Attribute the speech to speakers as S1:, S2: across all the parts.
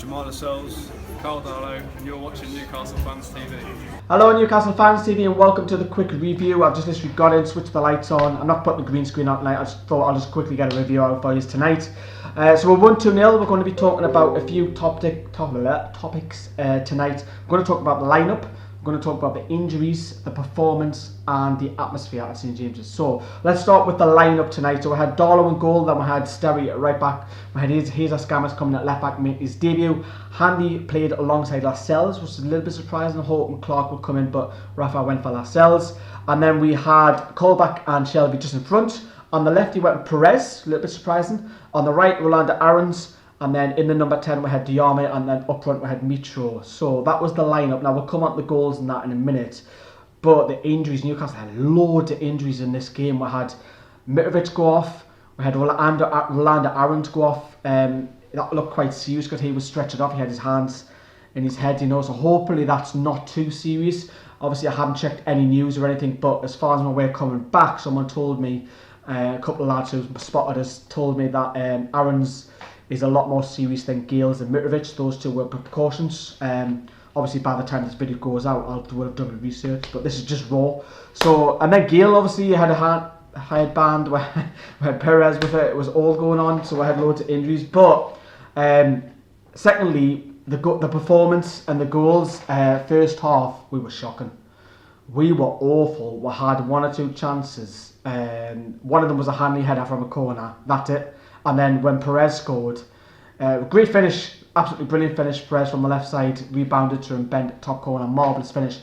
S1: Jamal Lascelles, Carl Darlow, and you're watching Newcastle Fans TV.
S2: Hello Newcastle Fans TV and welcome to the quick review. I've just literally got in, switched the lights on. I'm not putting the green screen out tonight, I just thought I'll just quickly get a review out for you tonight. So we're 1-2-0, we're going to be talking about a few topics tonight. We're going to talk about the lineup, we're going to talk about the injuries, the performance and the atmosphere at St James's. So let's start with the lineup tonight. So we had Darlow in goal, then we had Sterry at right back, we had Ayoze Perez coming at left back, make his debut. Handy played alongside Lascelles, which is a little bit surprising. I hoping Clark would come in, but Rafa went for Lascelles. And then we had Colback and Shelby just in front. On the left, he went with Perez, a little bit surprising. On the right, Rolando Aarons. And then in the number 10, we had Diame, and then up front, we had Mitro. So that was the lineup. Now, we'll come on to the goals and that in a minute. But the injuries, Newcastle had loads of injuries in this game. We had Mitrovic go off. We had Rolando Aarons go off. That looked quite serious because he was stretched off. He had his hands in his head, you know. So hopefully that's not too serious. Obviously, I haven't checked any news or anything. But as far as I'm aware, coming back, someone told me, a couple of lads who spotted us told me that Aarons is a lot more serious than Gales and Mitrovic. Those two were precautions. Obviously, by the time this video goes out, I will have done research, but this is just raw. So, and then Gale obviously had a headband where we had Perez with it. It was all going on, so we had loads of injuries. But secondly, the performance and the goals. First half, we were shocking. We were awful. We had one or two chances. One of them was a Hanley header from a corner. That's it. And then when Perez scored, great finish, absolutely brilliant finish. Perez from the left side, rebounded to him, bent top corner, marvellous finish.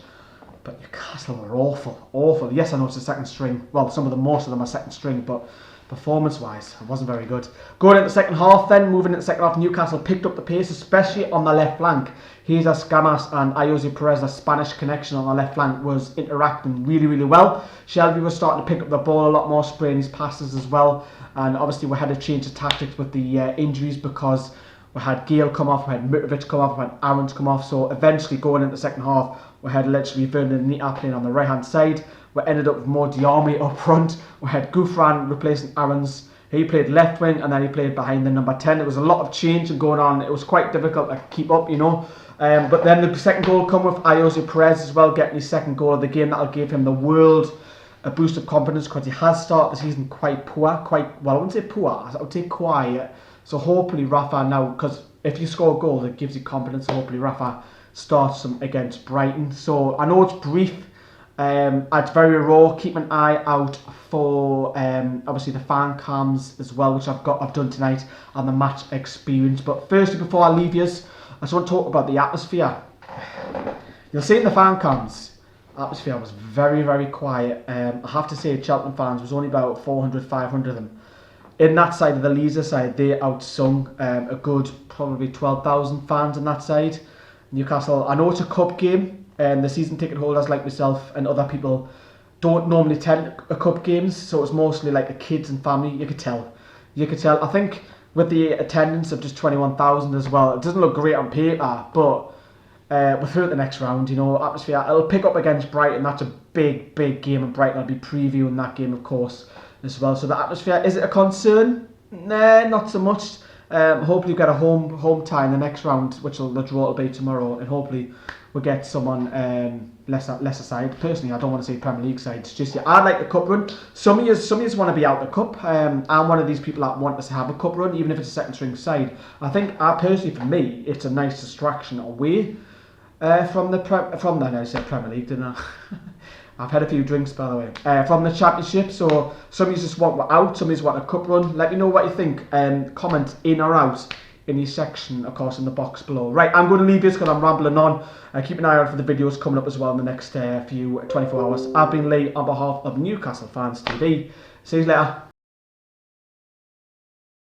S2: But Newcastle were awful, awful. Yes, I know it's a second string. Well, most of them are second string, but performance-wise, it wasn't very good. Going into the second half then, moving into the second half, Newcastle picked up the pace, especially on the left flank. Ayoze Perez and Ayoze Perez, the Spanish connection on the left flank, was interacting really, really well. Shelby was starting to pick up the ball a lot more, spraying his passes as well. And obviously we had a change of tactics with the injuries because we had Gale come off, we had Mitrovic come off, we had Aarons come off. So eventually going into the second half, we had literally Vernon and Nita playing on the right hand side. We ended up with more Diame up front. We had Gouffran replacing Aarons. He played left wing and then he played behind the number 10. There was a lot of change going on. It was quite difficult to keep up, you know. But then the second goal come with Ayoze Perez as well, getting his second goal of the game. That'll give him the world a boost of confidence because he has started the season quite poor. Well, I wouldn't say poor, I would say quiet. So hopefully Rafa now, because if you score a goal, it gives you confidence. So hopefully Rafa starts them against Brighton. So I know it's brief. It's very raw. Keep an eye out for obviously the fan cams as well, which I've done tonight, and the match experience. But firstly, before I leave you, I just want to talk about the atmosphere. You'll see in the fan cams, atmosphere was very, very quiet. I have to say, Cheltenham fans was only about 400, 500 of them. In that side of the Leicester side, they outsung a good probably 12,000 fans on that side. Newcastle, I know it's a cup game, and the season ticket holders like myself and other people don't normally attend cup games, so it's mostly like the kids and family. You could tell. I think with the attendance of just 21,000 as well, it doesn't look great on paper, but we're through at the next round, you know. Atmosphere, it'll pick up against Brighton. That's a big, big game, and Brighton, I'll be previewing that game, of course, as well. So the atmosphere, is it a concern? Nah, not so much. Hopefully we get a home tie in the next round, which the draw will be tomorrow, and hopefully we'll get someone lesser side. Personally, I don't want to say Premier League side. It's just, yeah, I'd like the cup run. Some of you want to be out the cup. I'm one of these people that want us to have a cup run, even if it's a second string side. I think, personally, for me, it's a nice distraction away from the I said Premier League, didn't I? I've had a few drinks, by the way. From the Championship, so some of you just want out, some of you want a cup run. Let me know what you think. Comment in or out in your section, of course, in the box below. Right, I'm going to leave this because I'm rambling on. Keep an eye out for the videos coming up as well in the next few 24 hours. I've been Lee on behalf of Newcastle Fans TV. See you later.